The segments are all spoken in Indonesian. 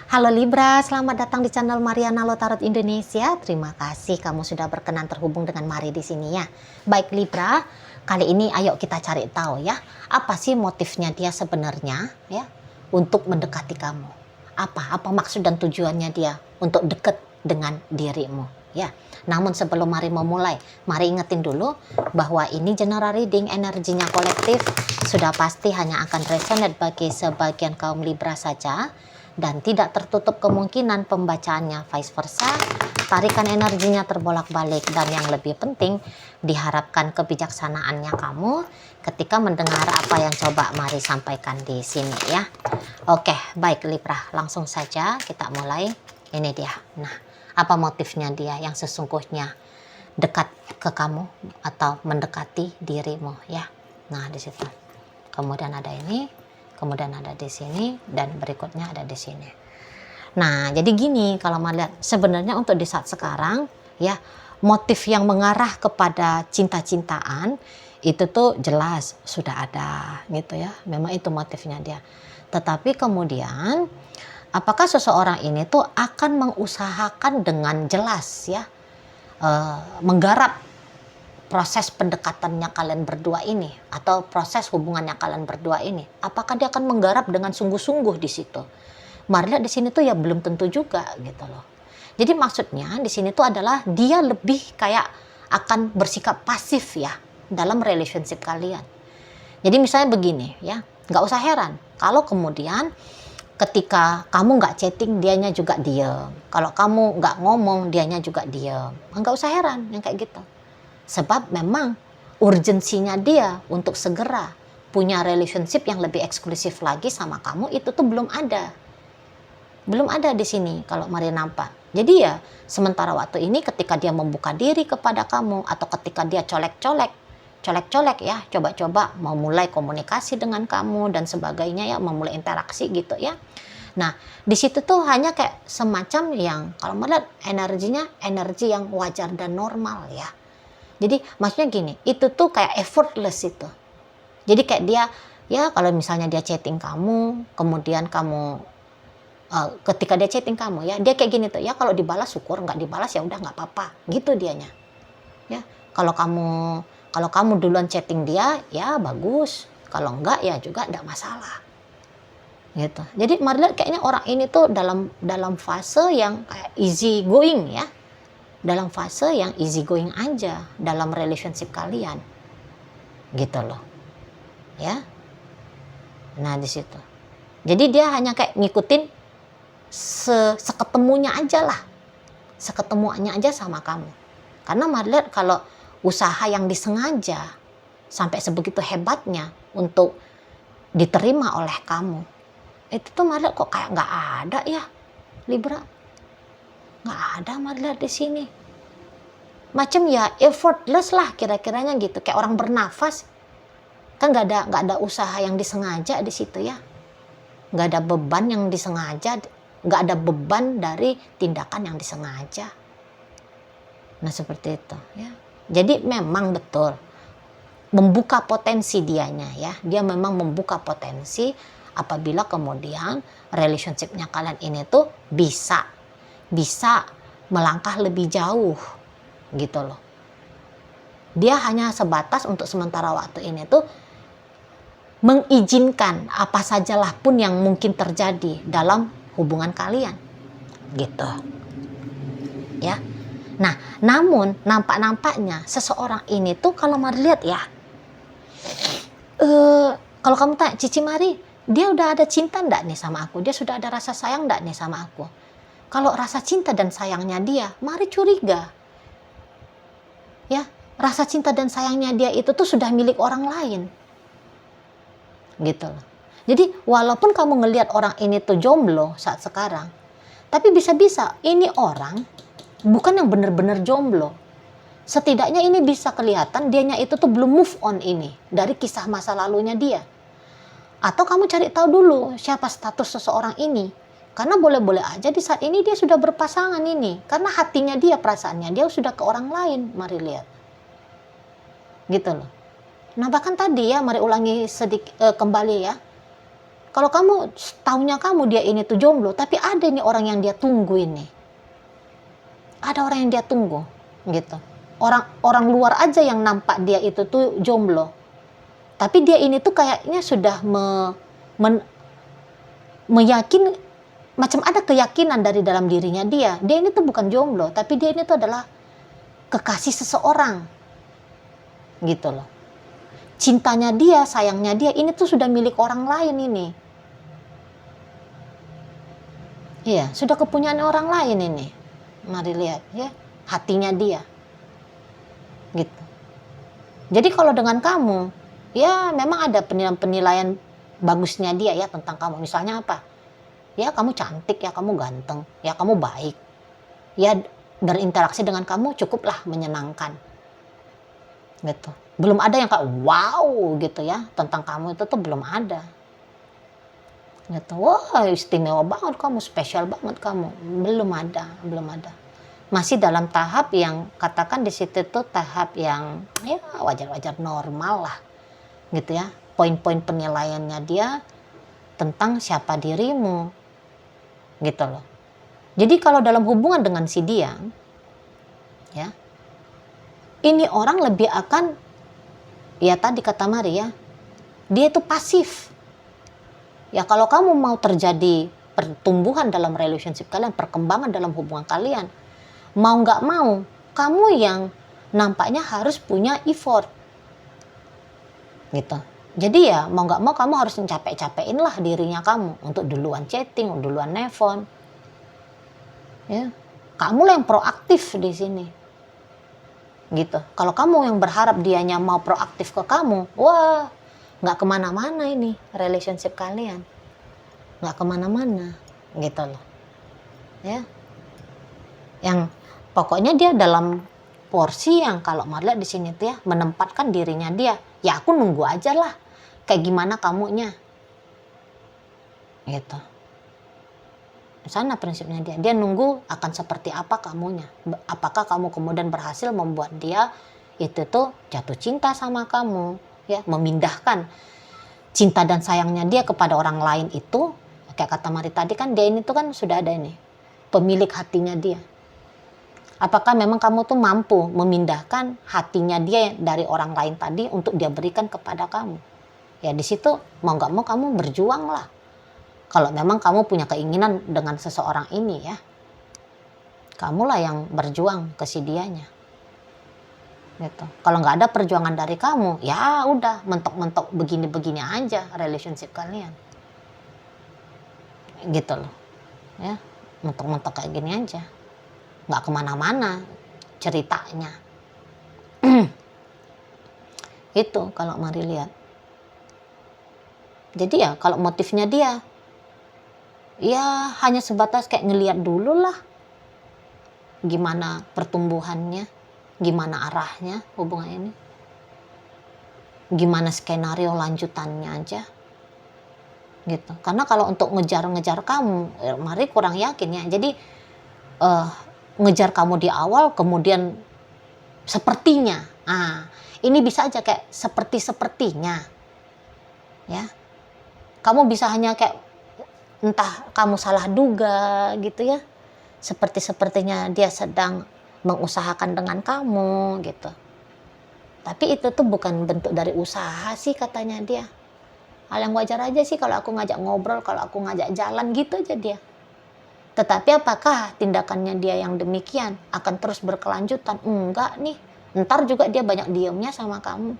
Halo Libra, selamat datang di channel Mariana Lotarot Indonesia. Terima kasih kamu sudah berkenan terhubung dengan Mari di sini ya. Baik Libra, kali ini ayo kita cari tahu ya, apa sih motifnya dia sebenarnya ya untuk mendekati kamu. Apa maksud dan tujuannya dia untuk dekat dengan dirimu ya. Namun sebelum Mari memulai, Mari ingetin dulu bahwa ini general reading, energinya kolektif, sudah pasti hanya akan resonate bagi sebagian kaum Libra saja. Dan tidak tertutup kemungkinan pembacaannya vice versa, tarikan energinya terbolak-balik, dan yang lebih penting diharapkan kebijaksanaannya kamu ketika mendengar apa yang coba Mari sampaikan di sini ya. Oke, baik Libra, langsung saja kita mulai. Ini dia. Nah, apa motifnya dia yang sesungguhnya dekat ke kamu atau mendekati dirimu ya. Nah, di situ. Kemudian ada ini. Kemudian ada di sini, dan berikutnya ada di sini. Nah, jadi gini, kalau melihat sebenarnya untuk di saat sekarang, ya, motif yang mengarah kepada cinta-cintaan, itu tuh jelas sudah ada, gitu ya. Memang itu motifnya dia. Tetapi kemudian, apakah seseorang ini tuh akan mengusahakan dengan jelas, ya, menggarap proses pendekatannya kalian berdua ini atau proses hubungannya kalian berdua ini, apakah dia akan menggarap dengan sungguh-sungguh di situ? Mari lihat di sini tuh ya belum tentu juga gitu loh. Jadi maksudnya di sini tuh adalah dia lebih kayak akan bersikap pasif ya dalam relationship kalian. Jadi misalnya begini ya, nggak usah heran kalau kemudian ketika kamu nggak chatting dianya juga diem, kalau kamu nggak ngomong dianya juga diem, nggak usah heran yang kayak gitu. Sebab memang urgensinya dia untuk segera punya relationship yang lebih eksklusif lagi sama kamu itu tuh belum ada. Belum ada di sini kalau Mari nampak. Jadi ya sementara waktu ini ketika dia membuka diri kepada kamu atau ketika dia colek-colek ya, coba-coba mau mulai komunikasi dengan kamu dan sebagainya ya, memulai interaksi gitu ya. Nah, di situ tuh hanya kayak semacam yang kalau melihat energinya energi yang wajar dan normal ya. Jadi maksudnya gini, itu tuh kayak effortless itu. Jadi kayak dia, ya kalau misalnya dia chatting kamu, kemudian kamu, ketika dia chatting kamu ya, dia kayak gini tuh, ya kalau dibalas syukur, nggak dibalas ya udah nggak apa-apa, gitu dianya. Ya, kalau kamu duluan chatting dia, ya bagus. Kalau enggak ya juga enggak masalah. Gitu. Jadi Mari lihat kayaknya orang ini tuh dalam fase yang kayak easy going ya. Dalam fase yang easy going aja dalam relationship kalian gitu loh ya. Nah di situ jadi dia hanya kayak ngikutin seketemunya aja lah, seketemuannya aja sama kamu. Karena Mari lihat kalau usaha yang disengaja sampai sebegitu hebatnya untuk diterima oleh kamu, itu tuh Mari lihat kok kayak nggak ada ya Libra. Nggak ada Mari lihat di sini. Macam ya effortless lah kira-kiranya gitu, kayak orang bernafas. Kan nggak ada usaha yang disengaja di situ ya. Nggak ada beban yang disengaja, nggak ada beban dari tindakan yang disengaja. Nah seperti itu ya. Jadi memang betul membuka potensi dianya ya. Dia memang membuka potensi apabila kemudian relationship-nya kalian ini tuh bisa melangkah lebih jauh gitu loh. Dia hanya sebatas untuk sementara waktu ini tuh mengizinkan apa sajalah pun yang mungkin terjadi dalam hubungan kalian gitu ya. Nah namun nampak-nampaknya seseorang ini tuh kalau Mari lihat ya, kalau kamu tanya Cici Mari, dia udah ada cinta enggak nih sama aku, dia sudah ada rasa sayang enggak nih sama aku? Kalau rasa cinta dan sayangnya dia, Mari curiga ya, rasa cinta dan sayangnya dia itu tuh sudah milik orang lain gitu loh. Jadi walaupun kamu ngelihat orang ini tuh jomblo saat sekarang, tapi bisa-bisa ini orang bukan yang benar-benar jomblo. Setidaknya ini bisa kelihatan dianya itu tuh belum move on ini dari kisah masa lalunya dia. Atau kamu cari tahu dulu siapa status seseorang ini, karena boleh-boleh aja di saat ini dia sudah berpasangan ini, karena hatinya dia, perasaannya dia sudah ke orang lain. Mari lihat gitu loh. Nah bahkan tadi ya, Mari ulangi sedikit kembali ya, Kalau kamu taunya kamu dia ini tuh jomblo, tapi ada nih orang yang dia tunggu ini. Ada orang yang dia tunggu, gitu. Orang luar aja yang nampak dia itu tuh jomblo. Tapi dia ini tuh kayaknya sudah meyakini, macam ada keyakinan dari dalam dirinya dia. Dia ini tuh bukan jomblo, tapi dia ini tuh adalah kekasih seseorang. Gitu loh. Cintanya dia, sayangnya dia, ini tuh sudah milik orang lain ini. Iya, sudah kepunyaan orang lain ini. Mari lihat ya, hatinya dia. Gitu. Jadi kalau dengan kamu, ya memang ada penilaian bagusnya dia ya tentang kamu. Misalnya apa? Ya kamu cantik, ya kamu ganteng, ya kamu baik. Ya berinteraksi dengan kamu cukuplah menyenangkan. Gitu. Belum ada yang kayak wow gitu ya tentang kamu, itu tuh belum ada. Gitu. Wah istimewa banget kamu, spesial banget kamu, belum ada. Masih dalam tahap yang katakan di situ tuh tahap yang ya wajar-wajar normal lah, gitu ya. Poin-poin penilaiannya dia tentang siapa dirimu, gitu loh. Jadi kalau dalam hubungan dengan si dia, ya, ini orang lebih akan, ya tadi kata Maria, dia itu pasif. Ya kalau kamu mau terjadi pertumbuhan dalam relationship kalian, perkembangan dalam hubungan kalian, mau nggak mau, kamu yang nampaknya harus punya effort. Gitu. Jadi ya mau nggak mau kamu harus capek-capekin lah dirinya kamu untuk duluan chatting, duluan nelfon. Ya, kamu lah yang proaktif di sini. Gitu. Kalau kamu yang berharap dianya mau proaktif ke kamu, wah, nggak kemana-mana ini relationship kalian, nggak kemana-mana, gitu loh. Ya, yang pokoknya dia dalam porsi yang kalau Marla di sini tuh ya menempatkan dirinya dia, ya aku nunggu aja lah, kayak gimana kamunya, gitu. Sana prinsipnya dia nunggu akan seperti apa kamunya, apakah kamu kemudian berhasil membuat dia itu tuh jatuh cinta sama kamu, ya memindahkan cinta dan sayangnya dia kepada orang lain itu, kayak kata Mari tadi kan dia ini tuh kan sudah ada ini pemilik hatinya dia. Apakah memang kamu tuh mampu memindahkan hatinya dia dari orang lain tadi untuk dia berikan kepada kamu? Ya di situ mau nggak mau kamu berjuang lah. Kalau memang kamu punya keinginan dengan seseorang ini ya, kamulah yang berjuang ke si dianya. Gitu. Kalau nggak ada perjuangan dari kamu, ya udah mentok-mentok begini-begini aja relationship kalian. Gitu loh. Ya, mentok-mentok kayak gini aja. Nggak kemana-mana ceritanya. Itu kalau Mari lihat. Jadi ya kalau motifnya dia, ya hanya sebatas kayak ngelihat dulu lah gimana pertumbuhannya, gimana arahnya hubungan ini, gimana skenario lanjutannya aja gitu. Karena kalau untuk ngejar-ngejar kamu, Mari kurang yakin ya. Jadi ngejar kamu di awal kemudian sepertinya, ini bisa aja kayak sepertinya ya, kamu bisa hanya kayak entah kamu salah duga gitu ya, sepertinya dia sedang mengusahakan dengan kamu gitu, tapi itu tuh bukan bentuk dari usaha sih katanya dia. Hal yang wajar aja sih kalau aku ngajak ngobrol, kalau aku ngajak jalan gitu aja dia. Tetapi apakah tindakannya dia yang demikian akan terus berkelanjutan? Enggak nih, ntar juga dia banyak diemnya sama kamu.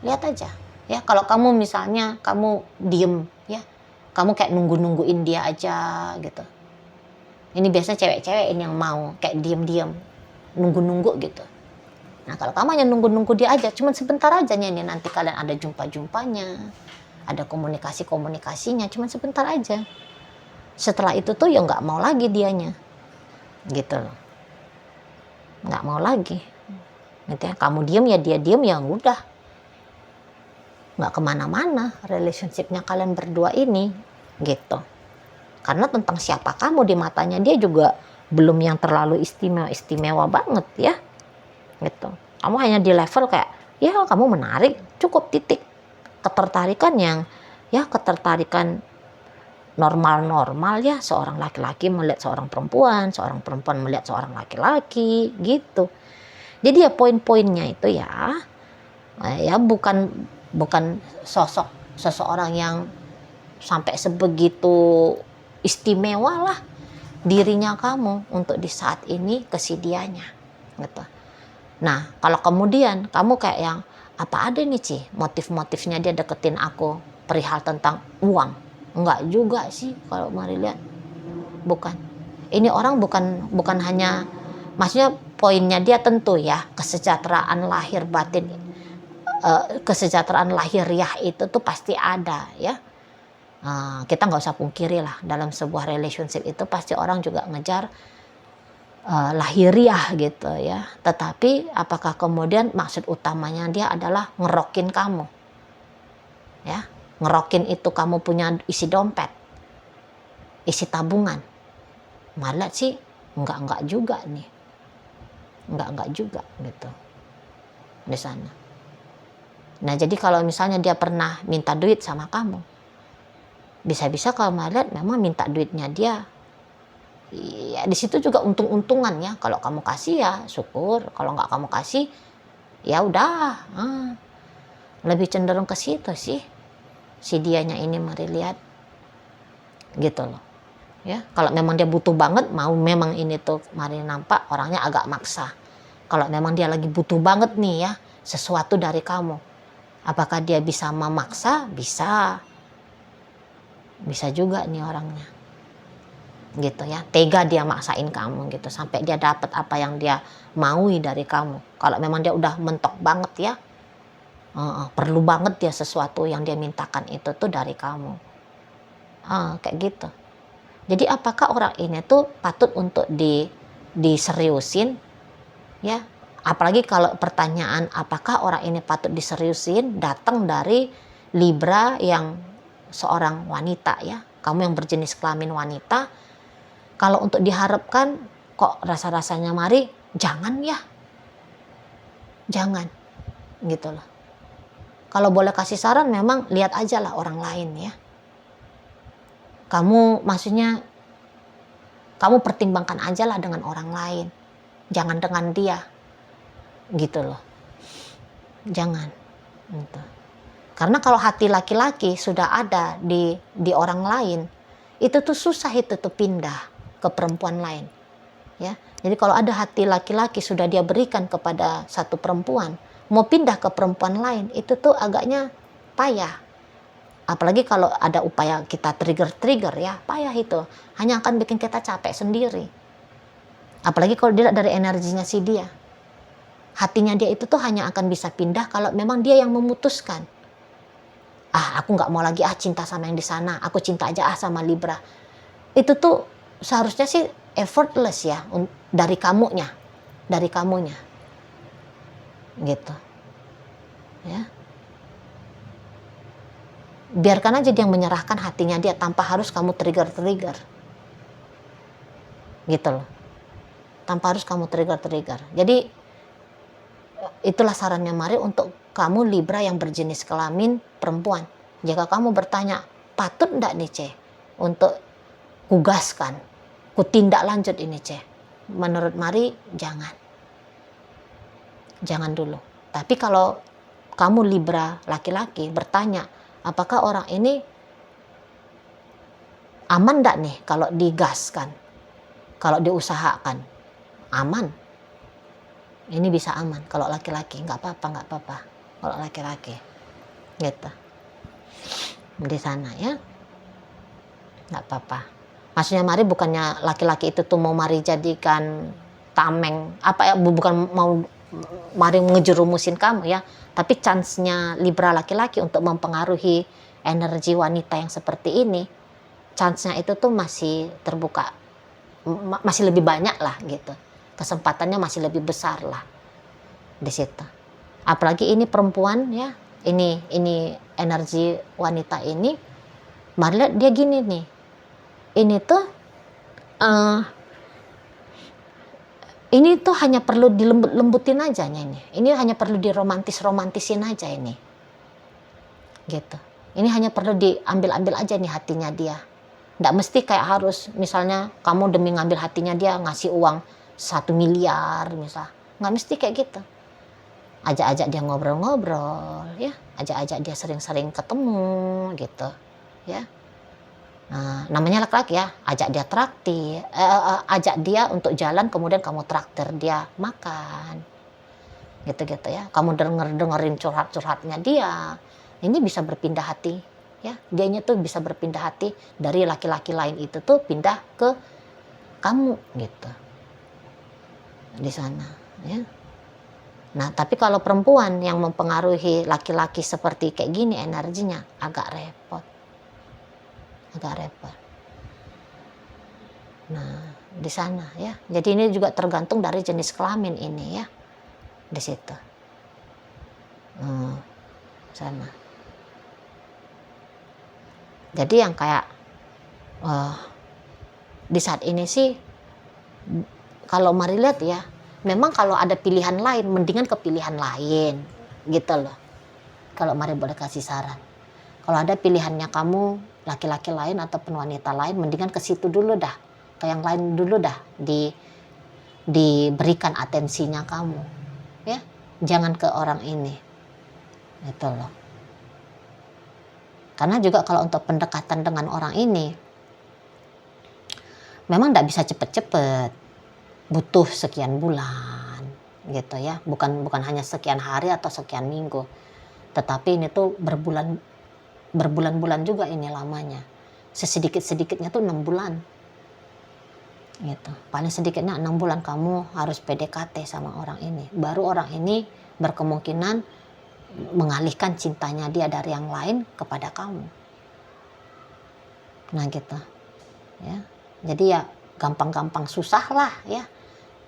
Lihat aja ya, kalau kamu misalnya kamu diem ya, kamu kayak nungguin dia aja gitu. Ini biasanya cewek-cewek ini yang mau kayak diem-diem, nunggu gitu. Nah kalau kamu hanya nunggu dia aja, cuman sebentar aja nih, nanti kalian ada jumpa-jumpanya, ada komunikasinya, cuman sebentar aja. Setelah itu tuh ya nggak mau lagi dianya, gitu loh. Nggak mau lagi. Nanti kamu diem ya dia diem ya udah. Nggak kemana-mana relationshipnya kalian berdua ini, gitu. Karena tentang siapa kamu di matanya dia juga belum yang terlalu istimewa banget ya, gitu. Kamu hanya di level kayak ya kamu menarik, cukup titik. Ketertarikan yang ya ketertarikan normal-normal ya, seorang laki-laki melihat seorang perempuan melihat seorang laki-laki gitu. Jadi ya poin-poinnya itu ya, ya bukan sosok seseorang yang sampai sebegitu istimewa lah dirinya kamu untuk di saat ini kesediaannya gitu. Nah kalau kemudian kamu kayak yang apa ada nih Ci motif-motifnya dia deketin aku perihal tentang uang, enggak juga sih kalau mari lihat, bukan. Ini orang bukan hanya, maksudnya poinnya dia tentu ya kesejahteraan lahir batin, kesejahteraan lahiriah itu tuh pasti ada ya. Kita nggak usah pungkiri lah dalam sebuah relationship itu pasti orang juga ngejar lahiriah gitu ya. Tetapi apakah kemudian maksud utamanya dia adalah ngerokin kamu ya, ngerokin itu kamu punya isi dompet, isi tabungan, malah sih enggak juga nih, enggak juga gitu di sana. Nah jadi kalau misalnya dia pernah minta duit sama kamu, bisa-bisa kalau melihat memang minta duitnya dia, ya di situ juga untung-untungan ya. Kalau kamu kasih ya syukur, kalau nggak kamu kasih ya udah. Lebih cenderung ke situ sih si dianya ini, mari lihat gitu loh ya. Kalau memang dia butuh banget, mau memang ini tuh mari nampak orangnya agak maksa. Kalau memang dia lagi butuh banget nih ya sesuatu dari kamu, apakah dia bisa memaksa? Bisa juga nih orangnya gitu ya, tega dia maksain kamu gitu sampai dia dapat apa yang dia maui dari kamu. Kalau memang dia udah mentok banget ya, perlu banget dia sesuatu yang dia mintakan itu tuh dari kamu, kayak gitu. Jadi apakah orang ini tuh patut untuk diseriusin ya, apalagi kalau pertanyaan apakah orang ini patut diseriusin datang dari Libra yang seorang wanita ya, kamu yang berjenis kelamin wanita. Kalau untuk diharapkan kok rasa-rasanya mari jangan ya, jangan gitu loh. Kalau boleh kasih saran memang lihat aja lah orang lain ya. Kamu maksudnya kamu pertimbangkan aja lah dengan orang lain, jangan dengan dia gitu loh, jangan gitu. Karena kalau hati laki-laki sudah ada di orang lain, itu tuh susah itu tuh pindah ke perempuan lain ya. Jadi kalau ada hati laki-laki sudah dia berikan kepada satu perempuan, mau pindah ke perempuan lain itu tuh agaknya payah. Apalagi kalau ada upaya kita trigger ya, payah itu, hanya akan bikin kita capek sendiri. Apalagi kalau dilihat dari energinya si dia, hatinya dia itu tuh hanya akan bisa pindah kalau memang dia yang memutuskan. Aku nggak mau lagi cinta sama yang di sana, aku cinta aja sama Libra. Itu tuh seharusnya sih effortless ya dari kamunya gitu ya. Biarkan aja dia menyerahkan hatinya dia tanpa harus kamu trigger gitu loh, tanpa harus kamu trigger. Jadi itulah sarannya mari untuk kamu Libra yang berjenis kelamin perempuan. Jika kamu bertanya patut enggak nih C untuk kugaskan, ku tindak lanjut ini C, menurut mari jangan dulu. Tapi kalau kamu Libra laki-laki bertanya apakah orang ini aman enggak nih kalau digaskan, kalau diusahakan, aman. Ini bisa aman kalau laki-laki, nggak apa-apa kalau laki-laki gitu di sana ya, nggak apa-apa. Maksudnya mari bukannya laki-laki itu tuh mau mari jadikan tameng apa ya, bukan mau mari ngejerumusin kamu ya, tapi chance-nya Libra laki-laki untuk mempengaruhi energi wanita yang seperti ini, chance-nya itu tuh masih terbuka, masih lebih banyak lah gitu, kesempatannya masih lebih besar lah di situ. Apalagi ini perempuan ya, ini energi wanita ini, mari lihat dia gini nih, ini tuh ini tuh hanya perlu dilembut-lembutin aja ini hanya perlu diromantisin aja ini gitu. Ini hanya perlu diambil-ambil aja nih hatinya dia. Nggak mesti kayak harus misalnya kamu demi ngambil hatinya dia ngasih uang 1 miliar misal. Nggak mesti kayak gitu. Ajak-ajak dia ngobrol-ngobrol ya, ajak-ajak dia sering-sering ketemu gitu ya. Nah, namanya laki-laki ya, ajak dia traktir, ajak dia untuk jalan kemudian kamu traktir dia makan. Gitu-gitu ya. Kamu dengerin curhat-curhatnya dia. Ini bisa berpindah hati ya. Dianya tuh bisa berpindah hati dari laki-laki lain itu tuh pindah ke kamu gitu. Di sana ya. Nah, tapi kalau perempuan yang mempengaruhi laki-laki seperti kayak gini energinya agak repot. Agak repot. Nah, di sana ya. Jadi ini juga tergantung dari jenis kelamin ini ya. Di situ. Sana. Jadi yang kayak di saat ini sih kalau mari lihat ya, memang kalau ada pilihan lain mendingan ke pilihan lain gitu loh. Kalau mari boleh kasih saran. Kalau ada pilihannya kamu laki-laki lain ataupun wanita lain mendingan ke situ dulu dah. Ke yang lain dulu dah diberikan atensinya kamu. Ya, jangan ke orang ini. Gitu loh. Karena juga kalau untuk pendekatan dengan orang ini memang tidak bisa cepet-cepet, butuh sekian bulan gitu ya, bukan hanya sekian hari atau sekian minggu, tetapi ini tuh berbulan-bulan juga ini lamanya, sesedikit-sedikitnya tuh 6 bulan gitu, paling sedikitnya 6 bulan kamu harus PDKT sama orang ini, baru orang ini berkemungkinan mengalihkan cintanya dia dari yang lain kepada kamu. Nah gitu ya, jadi ya gampang-gampang susah lah ya.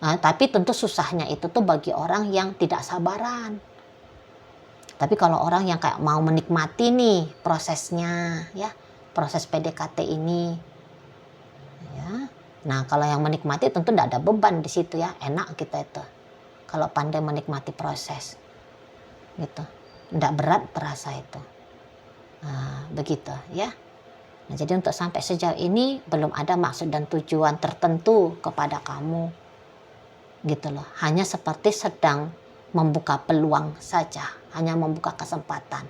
Nah, tapi tentu susahnya itu tuh bagi orang yang tidak sabaran. Tapi kalau orang yang kayak mau menikmati nih prosesnya ya, proses PDKT ini ya. Nah kalau yang menikmati tentu tidak ada beban di situ ya, enak kita itu kalau pandai menikmati proses gitu, tidak berat terasa itu. Nah, begitu ya. Nah, jadi untuk sampai sejauh ini belum ada maksud dan tujuan tertentu kepada kamu gitu loh, hanya seperti sedang membuka peluang saja, hanya membuka kesempatan,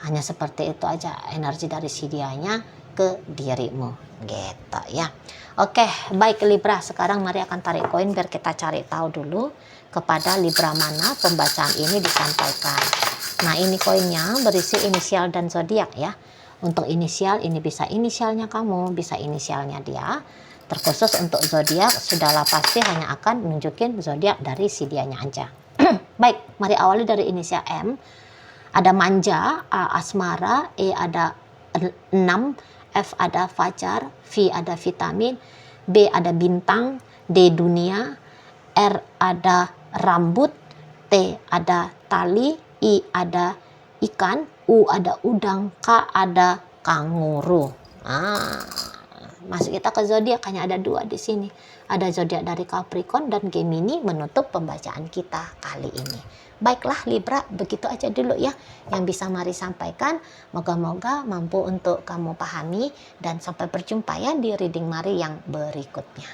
hanya seperti itu aja energi dari si dianya ke dirimu gitu ya. Oke, baik Libra, sekarang mari akan tarik koin biar kita cari tahu dulu kepada Libra mana pembacaan ini disampaikan. Nah ini koinnya berisi inisial dan zodiak ya. Untuk inisial ini bisa inisialnya kamu, bisa inisialnya dia. Terkhusus untuk zodiak sudahlah pasti hanya akan nunjukin zodiak dari si dianya aja. Baik, mari awali dari inisial M. Ada manja, A asmara, E ada 6, F ada fajar, V ada vitamin, B ada bintang, D dunia, R ada rambut, T ada tali, I ada ikan, U ada udang, K ada kanguru. Masuk kita ke zodiak, hanya ada 2 di sini. Ada zodiak dari Capricorn dan Gemini menutup pembacaan kita kali ini. Baiklah Libra, begitu aja dulu ya yang bisa Mari sampaikan. Moga-moga mampu untuk kamu pahami dan sampai berjumpa ya di reading Mari yang berikutnya.